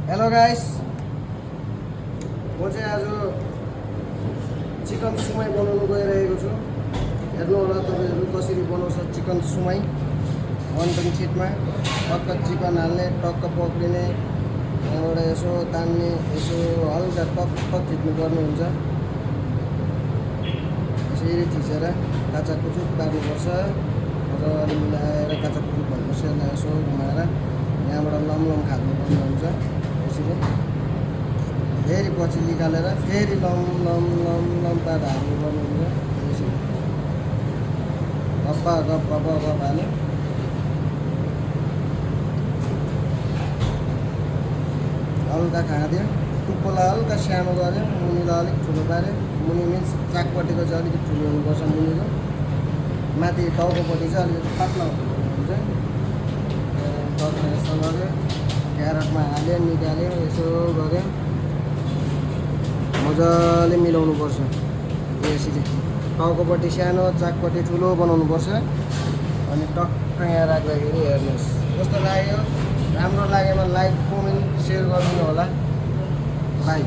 Hello guys, म चाहिँ आज चिकन सुमाई बनाउनु गइरहेको छु। हेर्नु होला तपाईँहरू कसरी बनाउँछ चिकन सुमाई। वन टाइम सिटमा टक्क चिकन हाल्ने, टक्क पक्रिने, त्यहाँबाट यसो तान्ने, यसो हल्का टक्क थिच्नुपर्ने हुन्छ। यसरी थिचेर काचाकुचुक पार्नुपर्छ। मजाले मिलाएर काचाकुचुक भएपछि यसलाई यसो घुमाएर यहाँबाट लम खानुपर्ने हुन्छ। यसरी फेरि पछि निकालेर फेरि लम पारेर हाल्नुपर्ने हुन्छ। यसरी गप्पा हाल्यो। हल्का खाँदियो, टुप्पोलाई हल्का सानो गऱ्यो, मुनिलाई अलिक ठुलो पाऱ्यो। मुनि मिन्स चाकपट्टिको चाहिँ अलिकति ठुलो हुनुपर्छ मुनिको, माथि टाउकोपट्टि चाहिँ अलिकति पातला हुन्छ। यस्तो गऱ्यो, क्यारटमा हाल्यो, निकाल्यो, यसो गऱ्यो, मजाले मिलाउनुपर्छ। यसरी टाउकोपट्टि सानो, चाकपट्टि ठुलो बनाउनुपर्छ। अनि टक्क यहाँ राख्दाखेरि हेर्नुहोस् कस्तो लाग्यो। राम्रो लागेमा लाइक, कमेन्ट, सेयर गरिदिनु होला। बाई।